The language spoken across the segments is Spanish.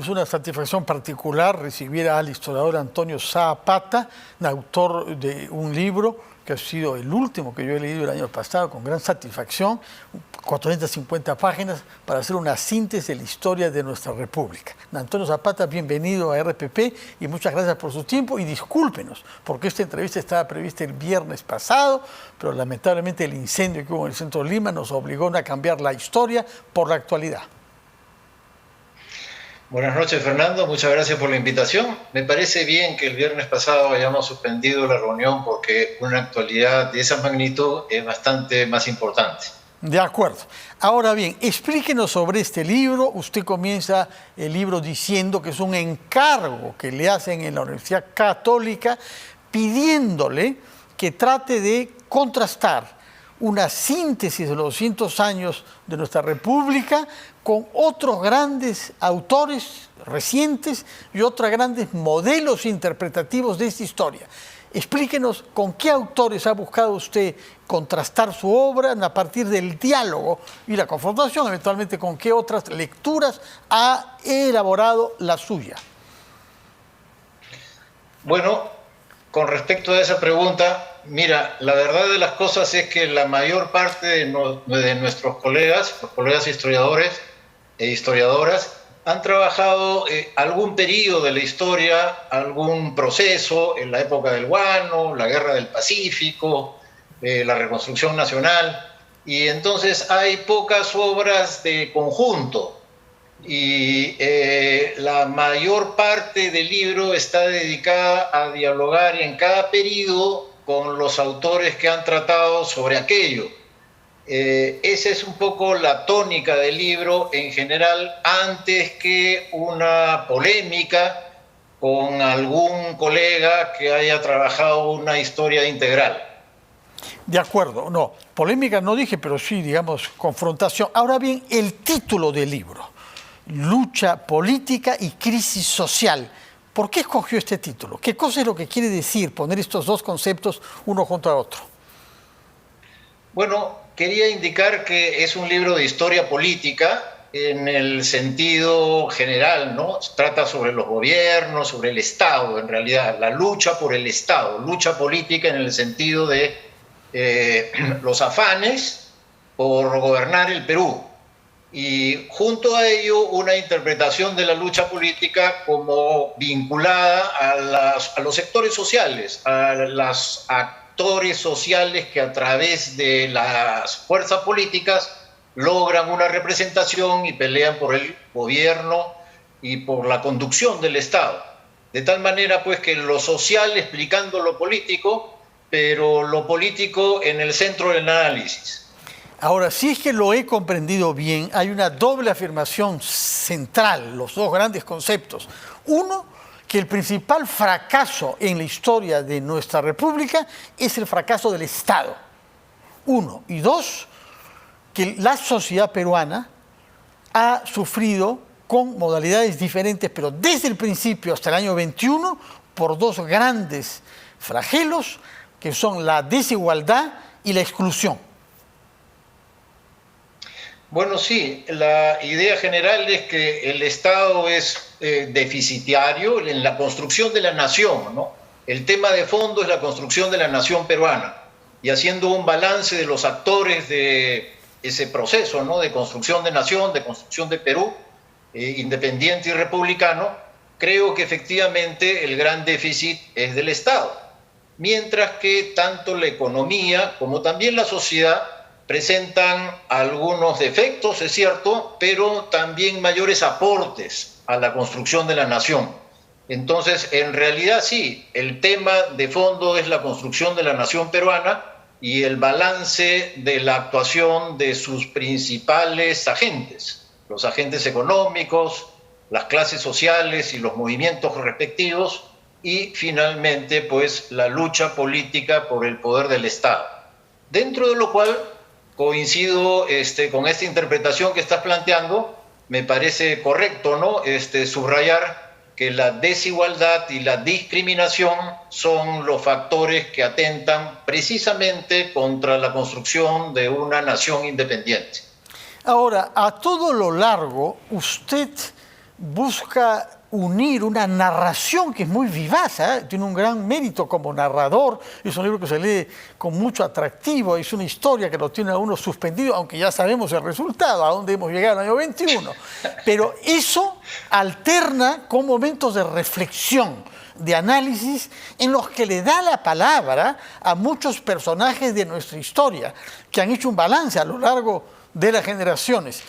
Es una satisfacción particular recibir al historiador Antonio Zapata, autor de un libro que ha sido el último que yo he leído el año pasado con gran satisfacción, 450 páginas, para hacer una síntesis de la historia de nuestra República. Antonio Zapata, bienvenido a RPP y muchas gracias por su tiempo y discúlpenos, porque esta entrevista estaba prevista el viernes pasado, pero lamentablemente el incendio que hubo en el centro de Lima nos obligó a cambiar la historia por la actualidad. Buenas noches, Fernando. Muchas gracias por la invitación. Me parece bien que el viernes pasado hayamos suspendido la reunión porque una actualidad de esa magnitud es bastante más importante. De acuerdo. Ahora bien, explíquenos sobre este libro. Usted comienza el libro diciendo que es un encargo que le hacen en la Universidad Católica pidiéndole que trate de contrastar una síntesis de los 200 años de nuestra República con otros grandes autores recientes y otros grandes modelos interpretativos de esta historia. Explíquenos con qué autores ha buscado usted contrastar su obra a partir del diálogo y la confrontación, eventualmente con qué otras lecturas ha elaborado la suya. Bueno, con respecto a esa pregunta, mira, la verdad de las cosas es que la mayor parte de nuestros colegas, los colegas historiadores e historiadoras, han trabajado algún periodo de la historia, algún proceso en la época del Guano, la Guerra del Pacífico, la Reconstrucción Nacional, y entonces hay pocas obras de conjunto. Y la mayor parte del libro está dedicada a dialogar en cada periodo con los autores que han tratado sobre aquello. Esa es un poco la tónica del libro en general, antes que una polémica con algún colega que haya trabajado una historia integral. De acuerdo, no, polémica no dije, pero sí, digamos, confrontación. Ahora bien, el título del libro, Lucha política y crisis social. ¿Por qué escogió este título? ¿Qué cosa es lo que quiere decir poner estos dos conceptos uno contra otro? Bueno, quería indicar que es un libro de historia política en el sentido general, ¿no? Trata sobre los gobiernos, sobre el Estado, en realidad, la lucha por el Estado, lucha política en el sentido de los afanes por gobernar el Perú. Y junto a ello una interpretación de la lucha política como vinculada a los sectores sociales, a los actores sociales que a través de las fuerzas políticas logran una representación y pelean por el gobierno y por la conducción del Estado. De tal manera pues que lo social explicando lo político, pero lo político en el centro del análisis. Ahora, si es que lo he comprendido bien, hay una doble afirmación central, los dos grandes conceptos. Uno, que el principal fracaso en la historia de nuestra República es el fracaso del Estado. Uno. Y dos, que la sociedad peruana ha sufrido con modalidades diferentes, pero desde el principio hasta el año 21, por dos grandes flagelos, que son la desigualdad y la exclusión. Bueno, sí, la idea general es que el Estado es deficitario en la construcción de la nación, ¿no? El tema de fondo es la construcción de la nación peruana. Y haciendo un balance de los actores de ese proceso, ¿no? De construcción de nación, de construcción de Perú, independiente y republicano, creo que efectivamente el gran déficit es del Estado. Mientras que tanto la economía como también la sociedad presentan algunos defectos, es cierto, pero también mayores aportes a la construcción de la nación. Entonces, en realidad sí, el tema de fondo es la construcción de la nación peruana y el balance de la actuación de sus principales agentes, los agentes económicos, las clases sociales y los movimientos respectivos, y finalmente, pues, la lucha política por el poder del Estado. Dentro de lo cual coincido con esta interpretación que estás planteando, me parece correcto, ¿no? Subrayar que la desigualdad y la discriminación son los factores que atentan precisamente contra la construcción de una nación independiente. Ahora, a todo lo largo, usted busca unir una narración que es muy vivaz, tiene un gran mérito como narrador, es un libro que se lee con mucho atractivo, es una historia que lo tiene a uno suspendido, aunque ya sabemos el resultado, a dónde hemos llegado en el año 21. Pero eso alterna con momentos de reflexión, de análisis, en los que le da la palabra a muchos personajes de nuestra historia, que han hecho un balance a lo largo de las generaciones.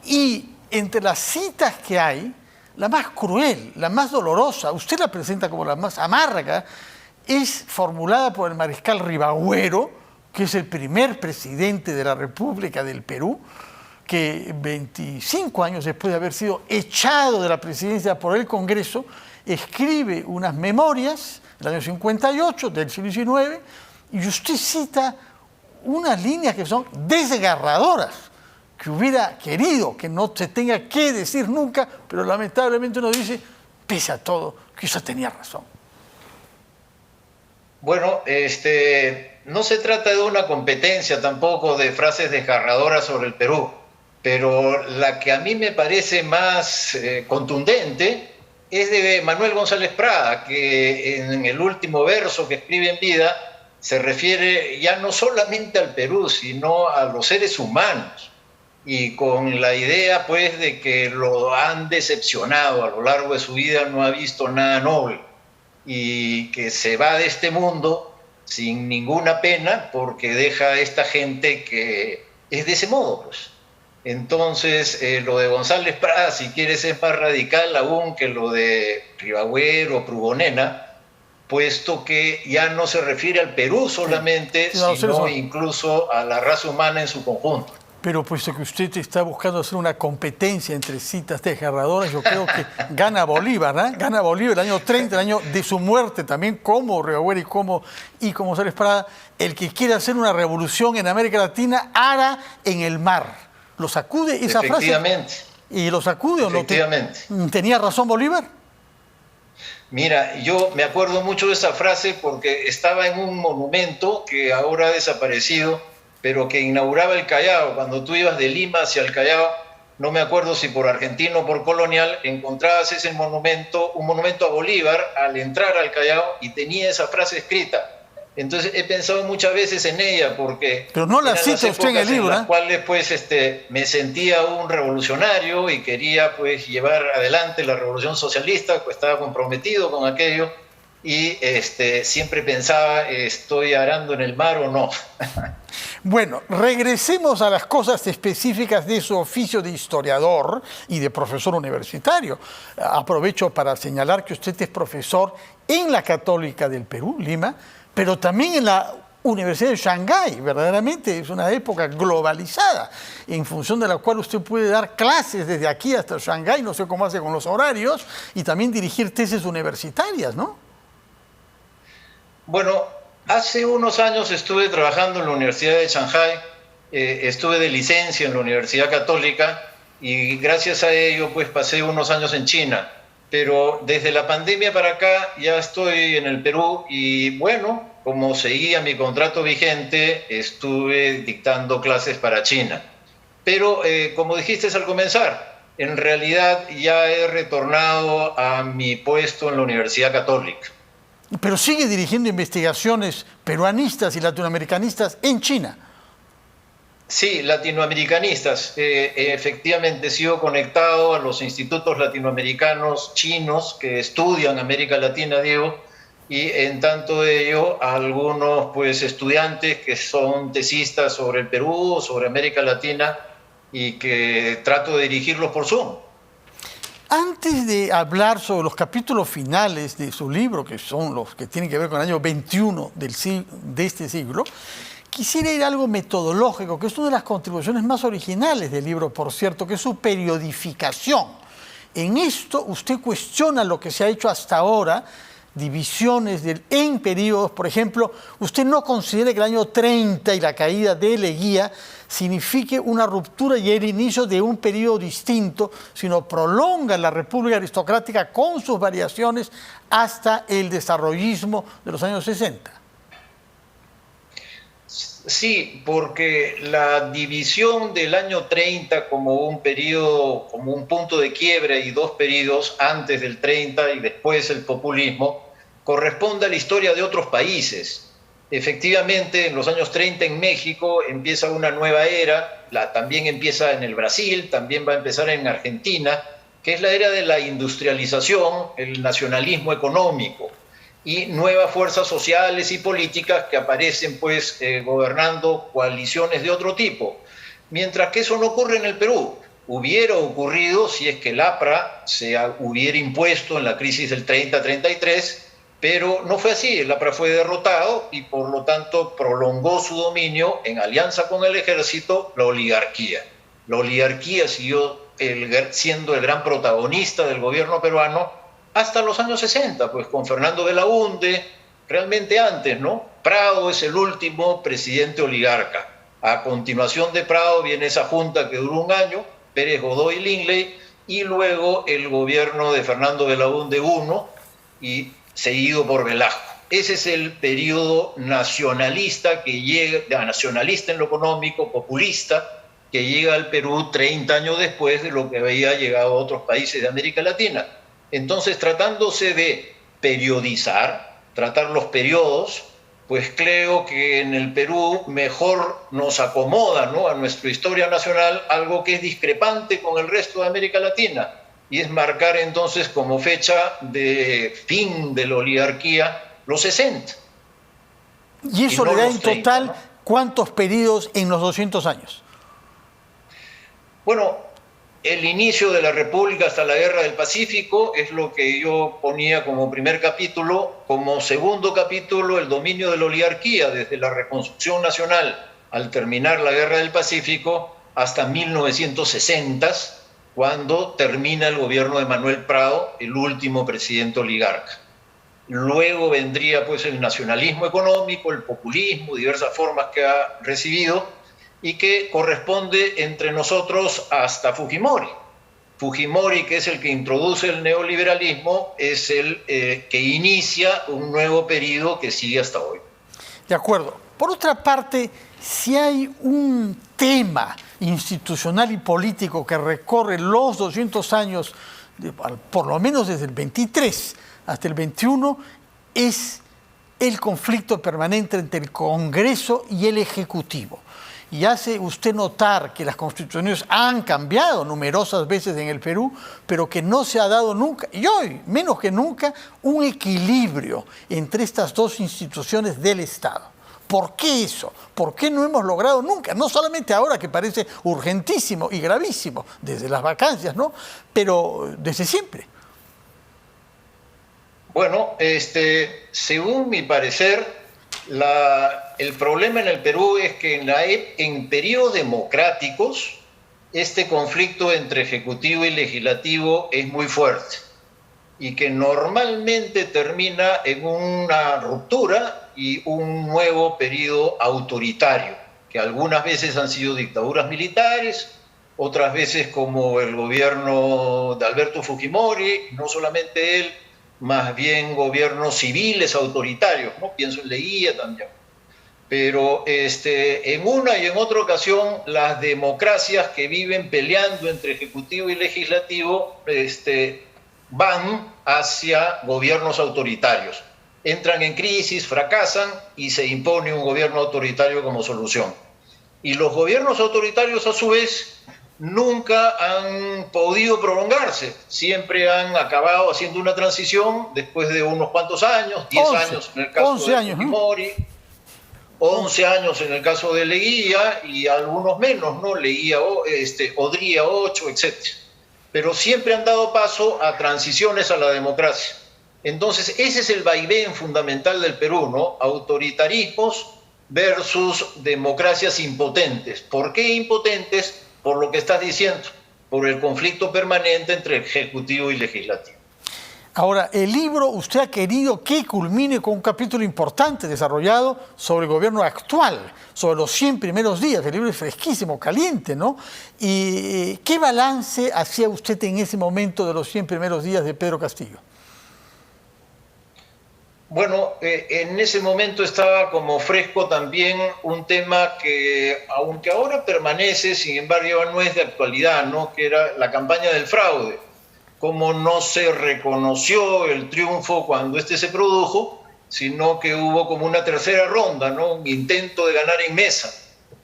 Y entre las citas que hay, la más cruel, la más dolorosa, usted la presenta como la más amarga, es formulada por el mariscal Ribagüero, que es el primer presidente de la República del Perú, que 25 años después de haber sido echado de la presidencia por el Congreso, escribe unas memorias, en el año 58 del siglo XIX, y usted cita unas líneas que son desgarradoras, que hubiera querido que no se tenga que decir nunca, pero lamentablemente uno dice, pese a todo, que usted tenía razón. Bueno, no se trata de una competencia tampoco de frases desgarradoras sobre el Perú, pero la que a mí me parece más contundente es de Manuel González Prada, que en el último verso que escribe en vida se refiere ya no solamente al Perú, sino a los seres humanos, y con la idea pues de que lo han decepcionado a lo largo de su vida, no ha visto nada noble y que se va de este mundo sin ninguna pena porque deja a esta gente que es de ese modo, pues. Entonces lo de González Prada, si quieres, es más radical aún que lo de Ribagüero o Prubonena, puesto que ya no se refiere al Perú solamente, sino incluso a la raza humana en su conjunto. Pero puesto que usted está buscando hacer una competencia entre citas desgarradoras, yo creo que gana Bolívar, ¿eh? Gana Bolívar el año 30, el año de su muerte también, como Ribagüero y como González Prada, el que quiere hacer una revolución en América Latina, ara en el mar. ¿Lo sacude esa frase? Efectivamente. ¿Y lo sacude o no? Efectivamente. ¿Tenía razón Bolívar? Mira, yo me acuerdo mucho de esa frase porque estaba en un monumento que ahora ha desaparecido, pero que inauguraba el Callao. Cuando tú ibas de Lima hacia el Callao, no me acuerdo si por Argentino o por Colonial, encontrabas ese monumento, un monumento a Bolívar al entrar al Callao y tenía esa frase escrita. Entonces he pensado muchas veces en ella porque... Pero no la cita usted en el libro, en las cuales pues me sentía un revolucionario y quería pues llevar adelante la revolución socialista, pues estaba comprometido con aquello y siempre pensaba, ¿estoy arando en el mar o no? Bueno, regresemos a las cosas específicas de su oficio de historiador y de profesor universitario. Aprovecho para señalar que usted es profesor en la Católica del Perú, Lima, pero también en la Universidad de Shanghái. Verdaderamente es una época globalizada, en función de la cual usted puede dar clases desde aquí hasta Shanghái, no sé cómo hace con los horarios, y también dirigir tesis universitarias, ¿no? Bueno, hace unos años estuve trabajando en la Universidad de Shanghái, estuve de licencia en la Universidad Católica y gracias a ello pues pasé unos años en China. Pero desde la pandemia para acá ya estoy en el Perú y bueno, como seguía mi contrato vigente, estuve dictando clases para China. Pero como dijiste al comenzar, en realidad ya he retornado a mi puesto en la Universidad Católica. Pero sigue dirigiendo investigaciones peruanistas y latinoamericanistas en China. Sí, latinoamericanistas. Efectivamente, he sido conectado a los institutos latinoamericanos chinos que estudian América Latina, Diego, y en tanto de ello, a algunos pues, estudiantes que son tesistas sobre el Perú, sobre América Latina, y que trato de dirigirlos por Zoom. Antes de hablar sobre los capítulos finales de su libro, que son los que tienen que ver con el año 21 de este siglo, quisiera ir a algo metodológico, que es una de las contribuciones más originales del libro, por cierto, que es su periodificación. En esto usted cuestiona lo que se ha hecho hasta ahora, divisiones en periodos. Por ejemplo, usted no considera que el año 30 y la caída de Leguía signifique una ruptura y el inicio de un periodo distinto, sino prolonga la República Aristocrática con sus variaciones hasta el desarrollismo de los años 60. Sí, porque la división del año 30 como un periodo, como un punto de quiebre y dos periodos antes del 30 y después el populismo, corresponde a la historia de otros países. Efectivamente, en los años 30 en México empieza una nueva era, también empieza en el Brasil, también va a empezar en Argentina, que es la era de la industrialización, el nacionalismo económico y nuevas fuerzas sociales y políticas que aparecen pues gobernando coaliciones de otro tipo. Mientras que eso no ocurre en el Perú. Hubiera ocurrido si es que el APRA se hubiera impuesto en la crisis del 30-33, pero no fue así. El APRA fue derrotado y por lo tanto prolongó su dominio en alianza con el ejército, la oligarquía. La oligarquía siguió siendo el gran protagonista del gobierno peruano hasta los años 60, pues con Fernando Belaúnde, realmente antes, ¿no? Prado es el último presidente oligarca. A continuación de Prado viene esa junta que duró un año, Pérez Godoy Lingley, y luego el gobierno de Fernando Belaúnde I, y seguido por Velasco. Ese es el periodo nacionalista que llega, nacionalista en lo económico, populista, que llega al Perú 30 años después de lo que había llegado a otros países de América Latina. Entonces, tratándose de periodizar, tratar los periodos, pues creo que en el Perú mejor nos acomoda, ¿no?, a nuestra historia nacional algo que es discrepante con el resto de América Latina, y es marcar entonces como fecha de fin de la oligarquía los 60. ¿Y eso le da en 30, total, ¿no?, cuántos periodos en los 200 años? Bueno, el inicio de la República hasta la Guerra del Pacífico es lo que yo ponía como primer capítulo. Como segundo capítulo, el dominio de la oligarquía desde la reconstrucción nacional al terminar la Guerra del Pacífico hasta 1960, cuando termina el gobierno de Manuel Prado, el último presidente oligarca. Luego vendría pues el nacionalismo económico, el populismo, diversas formas que ha recibido, y que corresponde entre nosotros hasta Fujimori. Fujimori, que es el que introduce el neoliberalismo, es el que inicia un nuevo periodo que sigue hasta hoy. De acuerdo. Por otra parte, si hay un tema institucional y político que recorre los 200 años, por lo menos desde el 23 hasta el 21, es el conflicto permanente entre el Congreso y el Ejecutivo. Y hace usted notar que las constituciones han cambiado numerosas veces en el Perú, pero que no se ha dado nunca, y hoy menos que nunca, un equilibrio entre estas dos instituciones del Estado. ¿Por qué eso? ¿Por qué no hemos logrado nunca? No solamente ahora que parece urgentísimo y gravísimo, desde las vacancias, ¿no?, pero desde siempre. Bueno, según mi parecer, el problema en el Perú es que en periodos democráticos este conflicto entre ejecutivo y legislativo es muy fuerte y que normalmente termina en una ruptura y un nuevo periodo autoritario, que algunas veces han sido dictaduras militares, otras veces como el gobierno de Alberto Fujimori, no solamente él, más bien gobiernos civiles autoritarios, ¿no? Pienso en Leguía también. Pero en una y en otra ocasión, las democracias que viven peleando entre ejecutivo y legislativo van hacia gobiernos autoritarios. Entran en crisis, fracasan y se impone un gobierno autoritario como solución. Y los gobiernos autoritarios, a su vez, nunca han podido prolongarse, siempre han acabado haciendo una transición después de unos cuantos años, 10 años en el caso de Fujimori, 11 años en el caso de Leguía y algunos menos, ¿no? Leguía, Odría 8, etc. Pero siempre han dado paso a transiciones a la democracia. Entonces ese es el vaivén fundamental del Perú, ¿no? Autoritarismos versus democracias impotentes. ¿Por qué impotentes? Por lo que estás diciendo, por el conflicto permanente entre ejecutivo y legislativo. Ahora, el libro usted ha querido que culmine con un capítulo importante desarrollado sobre el gobierno actual, sobre los 100 primeros días. El libro es fresquísimo, caliente, ¿no? ¿Y qué balance hacía usted en ese momento de los 100 primeros días de Pedro Castillo? Bueno, en ese momento estaba como fresco también un tema que, aunque ahora permanece, sin embargo no es de actualidad, ¿no? Que era la campaña del fraude. Cómo no se reconoció el triunfo cuando este se produjo, sino que hubo como una tercera ronda, ¿no? Un intento de ganar en mesa.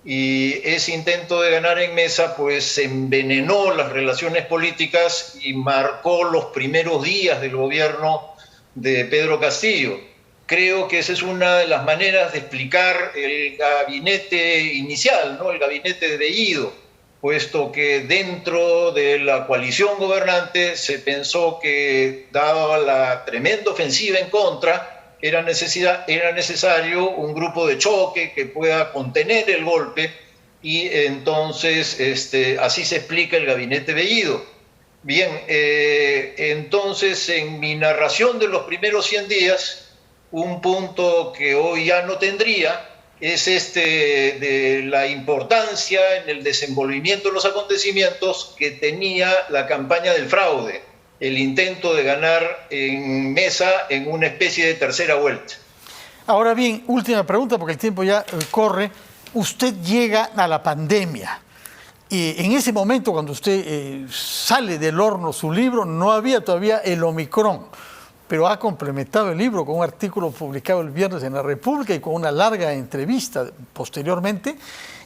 Y ese intento de ganar en mesa pues envenenó las relaciones políticas y marcó los primeros días del gobierno de Pedro Castillo. Creo que esa es una de las maneras de explicar el gabinete inicial, ¿no? El gabinete de Bellido, puesto que dentro de la coalición gobernante se pensó que, dada la tremenda ofensiva en contra, era necesario un grupo de choque que pueda contener el golpe, y entonces así se explica el gabinete Bellido. Bien, entonces en mi narración de los primeros 100 días, un punto que hoy ya no tendría es de la importancia en el desenvolvimiento de los acontecimientos que tenía la campaña del fraude, el intento de ganar en mesa en una especie de tercera vuelta. Ahora bien, última pregunta porque el tiempo ya corre. Usted llega a la pandemia. Y en ese momento, cuando usted sale del horno su libro, no había todavía el Omicron, pero ha complementado el libro con un artículo publicado el viernes en La República y con una larga entrevista posteriormente,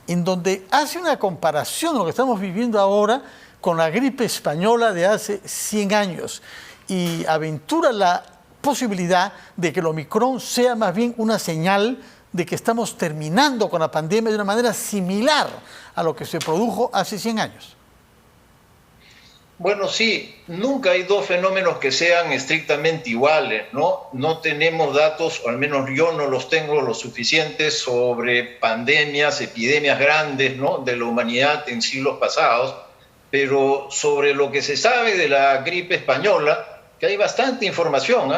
en donde hace una comparación de lo que estamos viviendo ahora con la gripe española de hace 100 años y aventura la posibilidad de que el Omicron sea más bien una señal de que estamos terminando con la pandemia de una manera similar a lo que se produjo hace 100 años. Bueno, sí, nunca hay dos fenómenos que sean estrictamente iguales, ¿no? No tenemos datos, o al menos yo no los tengo lo suficientes, sobre pandemias, epidemias grandes, ¿no? De la humanidad en siglos pasados, pero sobre lo que se sabe de la gripe española, que hay bastante información,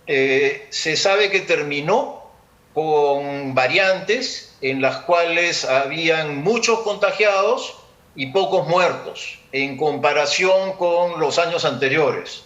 se sabe que terminó con variantes en las cuales habían muchos contagiados y pocos muertos en comparación con los años anteriores.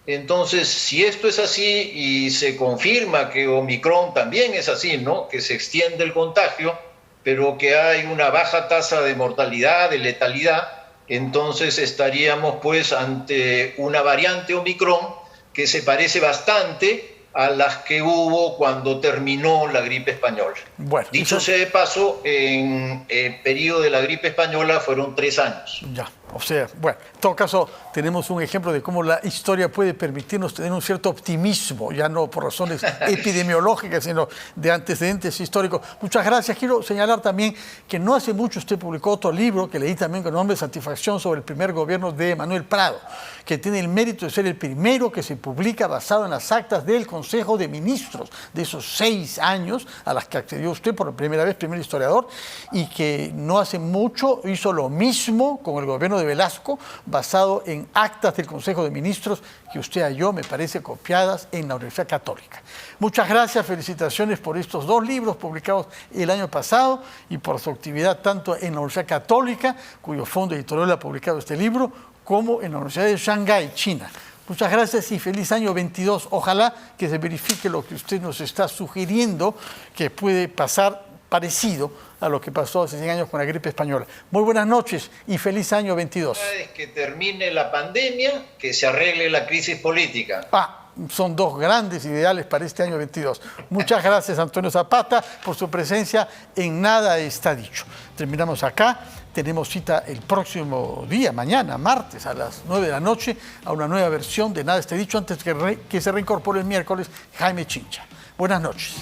Entonces, si esto es así y se confirma que Omicron también es así, ¿no? Que se extiende el contagio, pero que hay una baja tasa de mortalidad, de letalidad, entonces estaríamos pues ante una variante Omicron que se parece bastante a las que hubo cuando terminó la gripe española. Bueno, dicho sea de paso, en el periodo de la gripe española fueron 3 años. Ya, o sea, bueno, en todo caso tenemos un ejemplo de cómo la historia puede permitirnos tener un cierto optimismo, ya no por razones epidemiológicas, sino de antecedentes históricos. Muchas gracias. Quiero señalar también que no hace mucho usted publicó otro libro que leí también con nombre Satisfacción sobre el primer gobierno de Manuel Prado, que tiene el mérito de ser el primero que se publica basado en las actas del Consejo de Ministros de esos 6 años a las que accedió usted por primera vez, primer historiador, y que no hace mucho hizo lo mismo con el gobierno de Velasco, basado en actas del Consejo de Ministros que usted halló, me parece, copiadas en la Universidad Católica. Muchas gracias, felicitaciones por estos 2 libros publicados el año pasado y por su actividad tanto en la Universidad Católica, cuyo fondo editorial ha publicado este libro, como en la Universidad de Shanghái, China. Muchas gracias y feliz año 22. Ojalá que se verifique lo que usted nos está sugiriendo, que puede pasar parecido a lo que pasó hace 100 años con la gripe española. Muy buenas noches y feliz año 22. Es que termine la pandemia, que se arregle la crisis política. Son 2 grandes ideales para este año 22. Muchas gracias, Antonio Zapata, por su presencia en Nada Está Dicho. Terminamos acá. Tenemos cita el próximo día, mañana, martes, a las 9 de la noche, a una nueva versión de Nada Está Dicho, antes que se reincorpore el miércoles Jaime Chincha. Buenas noches.